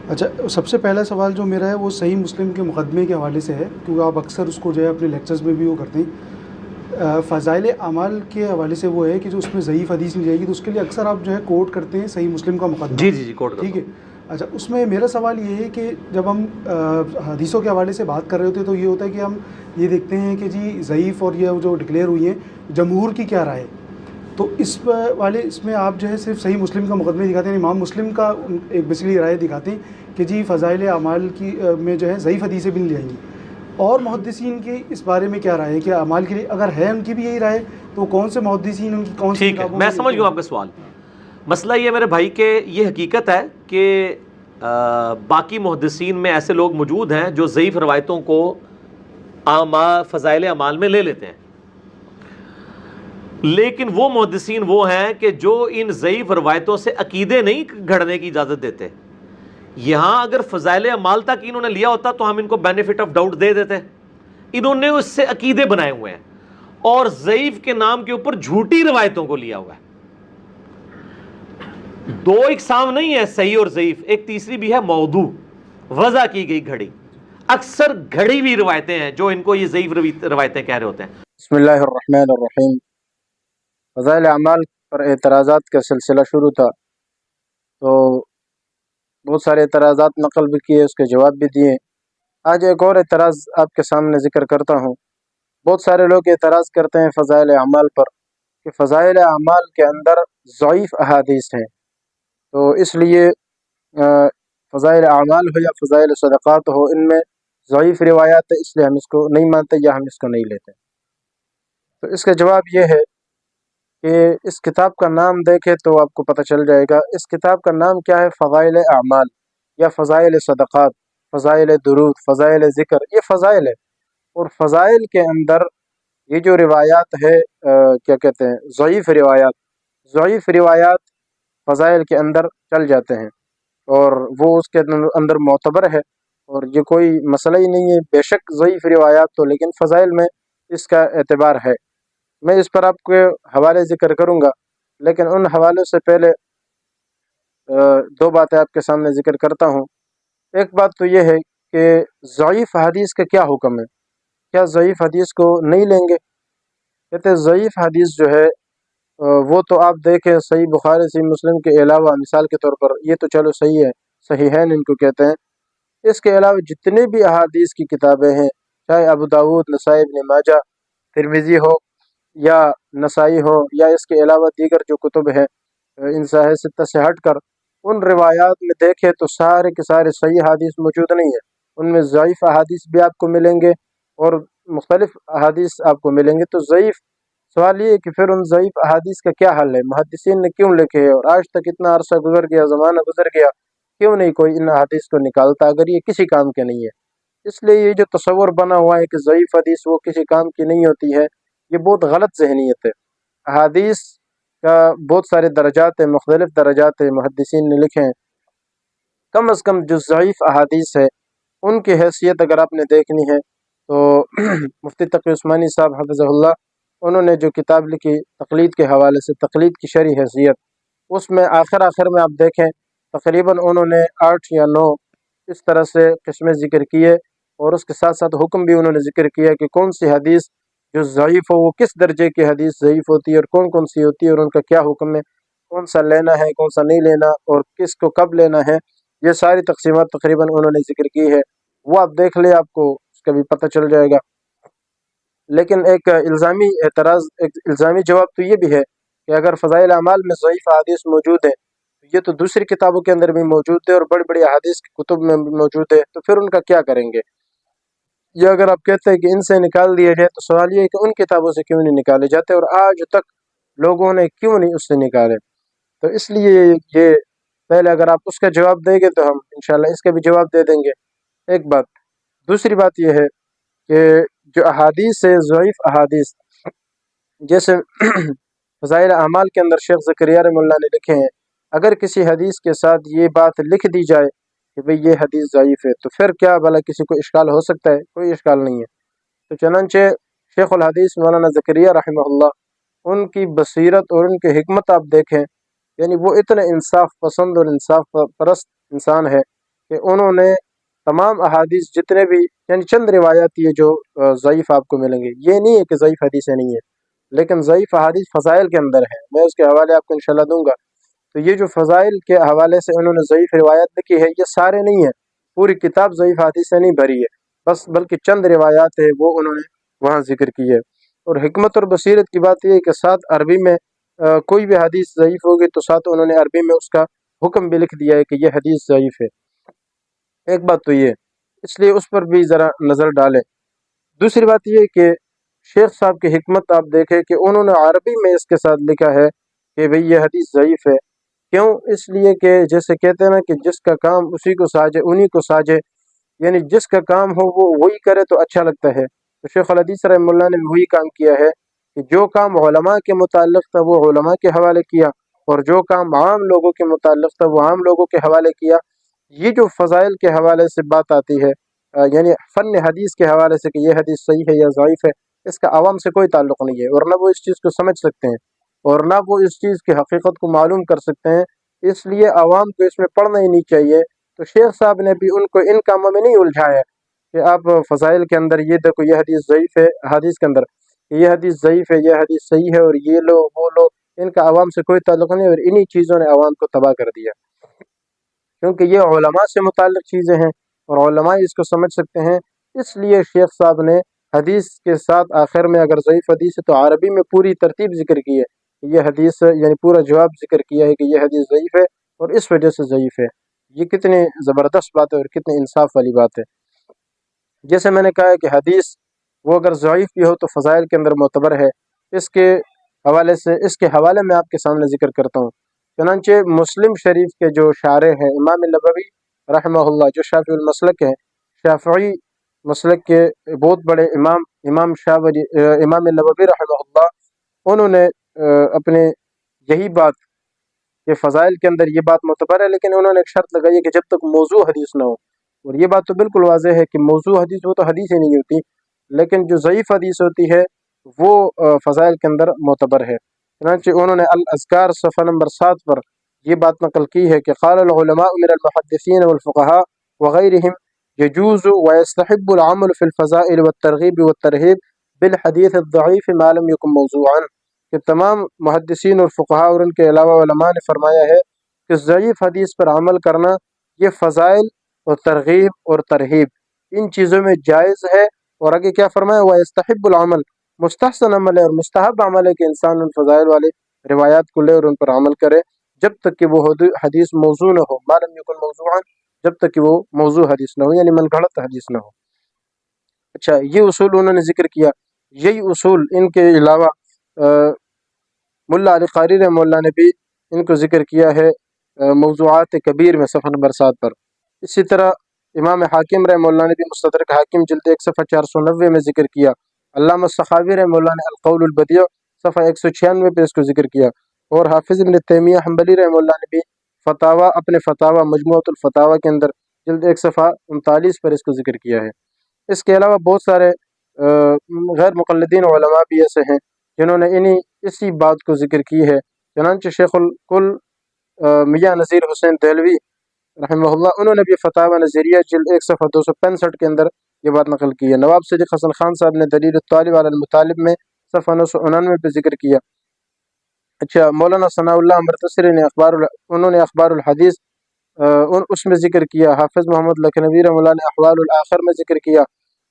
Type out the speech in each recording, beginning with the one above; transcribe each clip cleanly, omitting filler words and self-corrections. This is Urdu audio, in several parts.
اچھا، سب سے پہلا سوال جو میرا ہے وہ صحیح مسلم کے مقدمے کے حوالے سے ہے، کیونکہ آپ اکثر اس کو جو ہے اپنے لیکچرز میں بھی وہ کرتے ہیں۔ فضائل اعمال کے حوالے سے وہ ہے کہ جو اس میں ضعیف حدیث مل جائے گی، تو اس کے لیے اکثر آپ جو ہے کوٹ کرتے ہیں صحیح مسلم کا مقدمہ۔ جی جی جی، کوٹ کرتا ٹھیک ہے۔ ہوں۔ اچھا، اس میں میرا سوال یہ ہے کہ جب ہم حدیثوں کے حوالے سے بات کر رہے ہوتے ہیں تو یہ ہوتا ہے کہ ہم یہ دیکھتے ہیں کہ جی ضعیف اور یہ جو ڈکلیئر ہوئی ہیں جمہور کی کیا رائے ہے، تو اس میں آپ جو ہے صرف صحیح مسلم کا مقدمے دکھاتے ہیں، امام مسلم کا ایک بیسیکلی رائے دکھاتے ہیں کہ جی فضائل اعمال کی میں جو ہے ضعیف حدیثیں بھی مل جائیں گی، اور محدثین کی اس بارے میں کیا رائے ہے کہ اعمال کے لیے اگر ہے ان کی بھی یہی رائے تو کون سے محدثین ان کی کون سی ٹھیک ہے، کتابوں میں میں سمجھ لکھے گیا ہیں؟ آپ کا سوال۔ مسئلہ یہ میرے بھائی کہ یہ حقیقت ہے کہ باقی محدثین میں ایسے لوگ موجود ہیں جو ضعیف روایتوں کو فضائل اعمال میں لے لیتے ہیں، لیکن وہ محدثین وہ ہیں کہ جو ان ضعیف روایتوں سے عقیدے نہیں گھڑنے کی اجازت دیتے۔ یہاں اگر فضائل اعمال تک انہوں نے لیا ہوتا تو ہم ان کو بینیفٹ آف ڈاؤٹ دے دیتے، انہوں نے اس سے عقیدے بنائے ہوئے ہیں اور ضعیف کے نام کے اوپر جھوٹی روایتوں کو لیا ہوا ہے۔ دو اقسام نہیں ہے صحیح اور ضعیف، ایک تیسری بھی ہے موضوع، وضع کی گئی گھڑی، اکثر گھڑی ہوئی روایتیں ہیں جو ان کو یہ ضعیف روایتیں کہہ رہے ہوتے ہیں۔ بسم اللہ الرحمن الرحیم۔ فضائل اعمال پر اعتراضات کا سلسلہ شروع تھا، تو بہت سارے اعتراضات نقل بھی کیے، اس کے جواب بھی دیے۔ آج ایک اور اعتراض آپ کے سامنے ذکر کرتا ہوں۔ بہت سارے لوگ اعتراض کرتے ہیں فضائل اعمال پر کہ فضائل اعمال کے اندر ضعیف احادیث ہیں، تو اس لیے فضائل اعمال ہو یا فضائل صدقات ہو، ان میں ضعیف روایات ہے، اس لیے ہم اس کو نہیں مانتے یا ہم اس کو نہیں لیتے۔ تو اس کا جواب یہ ہے کہ اس کتاب کا نام دیکھے تو آپ کو پتہ چل جائے گا۔ اس کتاب کا نام کیا ہے؟ فضائل اعمال یا فضائل صدقات، فضائل درود، فضائل ذکر، یہ فضائل ہے۔ اور فضائل کے اندر یہ جو روایات ہے کیا کہتے ہیں، ضعیف روایات فضائل کے اندر چل جاتے ہیں، اور وہ اس کے اندر معتبر ہے، اور یہ کوئی مسئلہ ہی نہیں ہے۔ بے شک ضعیف روایات تو، لیکن فضائل میں اس کا اعتبار ہے۔ میں اس پر آپ کو حوالے ذکر کروں گا، لیکن ان حوالوں سے پہلے دو باتیں آپ کے سامنے ذکر کرتا ہوں۔ ایک بات تو یہ ہے کہ ضعیف حدیث کا کیا حکم ہے؟ کیا ضعیف حدیث کو نہیں لیں گے؟ کہتے ہیں ضعیف حدیث جو ہے وہ تو آپ دیکھیں صحیح بخاری صحیح مسلم کے علاوہ، مثال کے طور پر یہ تو چلو صحیح ہے، صحیحین ان کو کہتے ہیں، اس کے علاوہ جتنے بھی احادیث کی کتابیں ہیں، چاہے ابو داود، نسائی، ابن ماجہ، ترمذی ہو یا نسائی ہو، یا اس کے علاوہ دیگر جو کتب ہیں ان ستہ سے ہٹ کر، ان روایات میں دیکھیں تو سارے کے سارے صحیح احادیث موجود نہیں ہیں۔ ان میں ضعیف احادیث بھی آپ کو ملیں گے اور مختلف احادیث آپ کو ملیں گے۔ تو ضعیف، سوال یہ ہے کہ پھر ان ضعیف احادیث کا کیا حل ہے؟ محدثین نے کیوں لکھے ہے؟ اور آج تک اتنا عرصہ گزر گیا، زمانہ گزر گیا، کیوں نہیں کوئی ان احادیث کو نکالتا اگر یہ کسی کام کے نہیں ہے؟ اس لیے یہ جو تصور بنا ہوا ہے کہ ضعیف حدیث وہ کسی کام کی نہیں ہوتی ہے، یہ بہت غلط ذہنیت ہے۔ احادیث کا بہت سارے درجات ہیں، مختلف درجات ہیں، محدثین نے لکھے ہیں۔ کم از کم جو ضعیف احادیث ہے ان کی حیثیت اگر آپ نے دیکھنی ہے تو مفتی تقی عثمانی صاحب حفظہ اللہ، انہوں نے جو کتاب لکھی تقلید کے حوالے سے، تقلید کی شرعی حیثیت، اس میں آخر میں آپ دیکھیں تقریباً انہوں نے 8 یا 9 اس طرح سے قسمیں ذکر کیے، اور اس کے ساتھ ساتھ حکم بھی انہوں نے ذکر کیا کہ کون سی حدیث جو ضعیف ہو وہ کس درجے کی حدیث ضعیف ہوتی ہے اور کون کون سی ہوتی ہے، اور ان کا کیا حکم ہے، کون سا لینا ہے، کون سا نہیں لینا، اور کس کو کب لینا ہے۔ یہ ساری تقسیمات تقریباً انہوں نے ذکر کی ہے، وہ آپ دیکھ لیں، آپ کو اس کا بھی پتہ چل جائے گا۔ لیکن ایک الزامی اعتراض، ایک الزامی جواب تو یہ بھی ہے کہ اگر فضائل اعمال میں ضعیف احادیث موجود ہیں، یہ تو دوسری کتابوں کے اندر بھی موجود ہے اور بڑی بڑی احادیث کی کتب میں بھی موجود ہے، تو پھر ان کا کیا کریں گے؟ یہ اگر آپ کہتے ہیں کہ ان سے نکال دیا جائے، تو سوال یہ ہے کہ ان کتابوں سے کیوں نہیں نکالے جاتے، اور آج تک لوگوں نے کیوں نہیں اس سے نکالے؟ تو اس لیے یہ پہلے اگر آپ اس کا جواب دیں گے تو ہم انشاءاللہ اس کا بھی جواب دے دیں گے، ایک بات۔ دوسری بات یہ ہے کہ جو احادیث ہے، ضعیف احادیث، جیسے فضائل اعمال کے اندر شیخ زکریا رحمہ اللہ نے لکھے ہیں، اگر کسی حدیث کے ساتھ یہ بات لکھ دی جائے کہ بھئی یہ حدیث ضعیف ہے، تو پھر کیا بھلا کسی کو اشکال ہو سکتا ہے؟ کوئی اشکال نہیں ہے۔ تو چنانچہ شیخ الحدیث مولانا زکریا رحمہ اللہ، ان کی بصیرت اور ان کی حکمت آپ دیکھیں، یعنی وہ اتنے انصاف پسند اور انصاف پرست انسان ہے کہ انہوں نے تمام احادیث جتنے بھی یعنی چند روایات یہ جو ضعیف آپ کو ملیں گے، یہ نہیں ہے کہ ضعیف حدیثیں نہیں ہیں، لیکن ضعیف احادیث فضائل کے اندر ہیں، میں اس کے حوالے آپ کو انشاءاللہ دوں گا۔ تو یہ جو فضائل کے حوالے سے انہوں نے ضعیف روایات لکھی ہے، یہ سارے نہیں ہیں، پوری کتاب ضعیف حدیث سے نہیں بھری ہے، بس بلکہ چند روایات ہے وہ انہوں نے وہاں ذکر کی ہے۔ اور حکمت اور بصیرت کی بات یہ ہے کہ ساتھ عربی میں کوئی بھی حدیث ضعیف ہوگی تو ساتھ انہوں نے عربی میں اس کا حکم بھی لکھ دیا ہے کہ یہ حدیث ضعیف ہے۔ ایک بات تو یہ، اس لیے اس پر بھی ذرا نظر ڈالیں۔ دوسری بات یہ کہ شیخ صاحب کی حکمت آپ دیکھیں کہ انہوں نے عربی میں اس کے ساتھ لکھا ہے کہ بھئی یہ حدیث ضعیف ہے۔ کیوں؟ اس لیے کہ جیسے کہتے ہیں نا کہ جس کا کام اسی کو ساجے انہی کو ساجے، یعنی جس کا کام ہو وہ وہی کرے تو اچھا لگتا ہے۔ تو شیخ الحدیث رحمہ اللہ نے وہی کام کیا ہے کہ جو کام علماء کے متعلق تھا وہ علماء کے حوالے کیا، اور جو کام عام لوگوں کے متعلق تھا وہ عام لوگوں کے حوالے کیا۔ یہ جو فضائل کے حوالے سے بات آتی ہے، یعنی فن حدیث کے حوالے سے کہ یہ حدیث صحیح ہے یا ضعیف ہے، اس کا عوام سے کوئی تعلق نہیں ہے، اور نہ وہ اس چیز کو سمجھ سکتے ہیں، اور نہ وہ اس چیز کی حقیقت کو معلوم کر سکتے ہیں، اس لیے عوام کو اس میں پڑھنا ہی نہیں چاہیے۔ تو شیخ صاحب نے بھی ان کو ان کاموں میں نہیں الجھایا کہ آپ فضائل کے اندر یہ دیکھو یہ حدیث ضعیف ہے، حدیث کے اندر یہ حدیث ضعیف ہے، یہ حدیث صحیح ہے، اور یہ لو وہ لو، ان کا عوام سے کوئی تعلق نہیں، اور انہی چیزوں نے عوام کو تباہ کر دیا، کیونکہ یہ علماء سے متعلق چیزیں ہیں اور علماء اس کو سمجھ سکتے ہیں۔ اس لیے شیخ صاحب نے حدیث کے ساتھ آخر میں اگر ضعیف حدیث ہے تو عربی میں پوری ترتیب ذکر کی ہے کہ یہ حدیث، یعنی پورا جواب ذکر کیا ہے کہ یہ حدیث ضعیف ہے اور اس وجہ سے ضعیف ہے۔ یہ کتنی زبردست بات ہے اور کتنی انصاف والی بات ہے۔ جیسے میں نے کہا ہے کہ حدیث وہ اگر ضعیف بھی ہو تو فضائل کے اندر معتبر ہے، اس کے حوالے سے اس کے حوالے میں آپ کے سامنے ذکر کرتا ہوں۔ چنانچہ مسلم شریف کے جو شارح ہیں امام نووی رحمہ اللہ، جو شافعی المسلک ہیں، شافعی مسلک کے بہت بڑے امام نووی رحمہ اللہ، انہوں نے اپنے یہی بات کہ فضائل کے اندر یہ بات معتبر ہے، لیکن انہوں نے ایک شرط لگائی ہے کہ جب تک موضوع حدیث نہ ہو، اور یہ بات تو بالکل واضح ہے کہ موضوع حدیث وہ تو حدیث ہی نہیں ہوتی، لیکن جو ضعیف حدیث ہوتی ہے وہ فضائل کے اندر معتبر ہے۔ چنانچہ انہوں نے الاذکار صفحہ نمبر 7 پر یہ بات نقل کی ہے کہ قال العلماء من المحدثین والفقہاء وغیرہم يجوز ويستحب العمل في الفضائل والترغیب والترہیب بالحدیث الضعیف ما لم يكن موضوعا، کہ تمام محدثین اور فقہاء اور ان کے علاوہ علماء نے فرمایا ہے کہ ضعیف حدیث پر عمل کرنا یہ فضائل اور ترغیب اور ترہیب ان چیزوں میں جائز ہے۔ اور آگے کیا فرمایا، وَيَسْتَحِبُّ الْعَمَل، مستحسن عمل ہے اور مستحب عمل ہے کہ انسان ان فضائل والے روایات کو لے اور ان پر عمل کرے، جب تک کہ وہ حدیث موضوع نہ ہو، ما لم يكن موضوعا، جب تک کہ وہ موضوع حدیث نہ ہو، یعنی من گھڑت حدیث نہ ہو۔ اچھا، یہ اصول انہوں نے ذکر کیا۔ یہی اصول ان کے علاوہ ملا علی قاری رحمہ اللہ نے بھی ان کو ذکر کیا ہے موضوعات کبیر میں صفحہ نمبر 7 پر۔ اسی طرح امام حاکم رحمہ اللہ نے بھی مستدرک حاکم جلد 1 صفحہ 490 میں ذکر کیا۔ علامہ سخاوی رحمہ اللہ نے القول البدیع صفحہ 196 پہ اس کو ذکر کیا، اور حافظ ابن تیمیہ حنبلی رحمہ اللہ نے بھی فتاوی، اپنے فتاوی مجموعۃ الفتاوی کے اندر جلد 1 صفحہ 39 پر اس کو ذکر کیا ہے۔ اس کے علاوہ بہت سارے غیر مقلدین علماء بھی ایسے ہیں جنہوں نے اسی بات کو ذکر کی ہے۔ چنانچہ شیخ الکل میاں نذیر حسین دہلوی رحمہ اللہ، انہوں نے بھی فتاوی نظریہ جلد 1 صفحہ 265 کے اندر یہ بات نقل کی ہے۔ نواب صدیق حسن خان صاحب نے دلیل الطالب علی المطالب میں صفحہ 999 پہ ذکر کیا۔ اچھا، مولانا ثناء اللہ مرتصری نے انہوں نے اخبار الحدیث اس میں ذکر کیا۔ حافظ محمد لکھنوی رحمہ اللہ نے احوال الآخر میں ذکر کیا،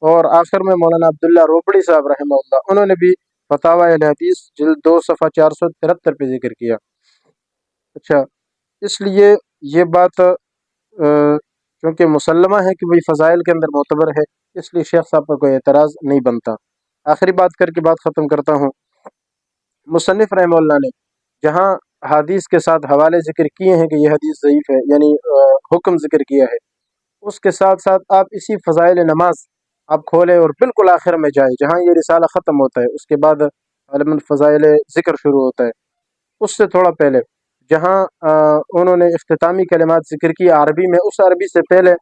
اور آخر میں مولانا عبداللہ روبڑی صاحب رحمہ اللہ، انہوں نے بھی فتاوی الحدیث جلد 2 صفحہ 473 پہ ذکر کیا۔ اچھا، اس لیے یہ بات چونکہ مسلمہ ہے کہ وہی فضائل کے اندر معتبر ہے، اس لیے شیخ صاحب پر کوئی اعتراض نہیں بنتا۔ آخری بات کر کے بات ختم کرتا ہوں۔ مصنف رحمہ اللہ نے جہاں حدیث کے ساتھ حوالے ذکر کیے ہیں کہ یہ حدیث ضعیف ہے، یعنی حکم ذکر کیا ہے، اس کے ساتھ ساتھ آپ اسی فضائل نماز آپ کھولیں اور بالکل آخر میں جائیں جہاں یہ رسالہ ختم ہوتا ہے، اس کے بعد علم الفضائل ذکر شروع ہوتا ہے، اس سے تھوڑا پہلے جہاں انہوں نے اختتامی کلمات ذکر کی عربی میں، اس عربی سے پہلے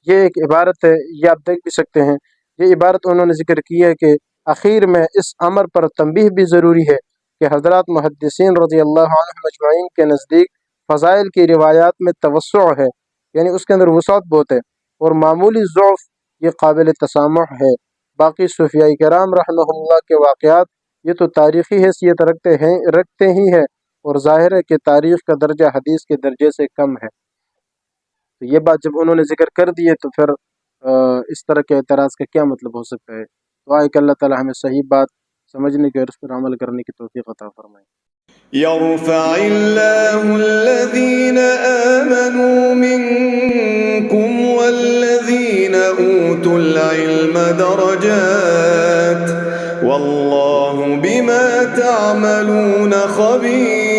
یہ ایک عبارت ہے، یہ آپ دیکھ بھی سکتے ہیں، یہ عبارت انہوں نے ذکر کی ہے کہ اخیر میں اس امر پر تنبیہ بھی ضروری ہے کہ حضرات محدثین رضی اللہ عنہم اجمعین کے نزدیک فضائل کی روایات میں توسع ہے، یعنی اس کے اندر وسعت بہت ہے، اور معمولی ضعف یہ قابل تسامح ہے۔ باقی صوفیاء کرام رحمہ اللہ کے واقعات یہ تو تاریخی حیثیت رکھتے ہی ہیں، اور ظاہر ہے کہ تاریخ کا درجہ حدیث کے درجے سے کم ہے۔ تو یہ بات جب انہوں نے ذکر کر دی ہے تو پھر اس طرح کے اعتراض کا کیا مطلب ہو سکتا ہے؟ دعا ہے کہ اللہ تعالی ہمیں صحیح بات سمجھنے کی اور اس پر عمل کرنے کی توفیق عطا فرمائے۔ يرفع الله الذين آمنوا منكم والذين أوتوا العلم درجات والله بما تعملون خبير۔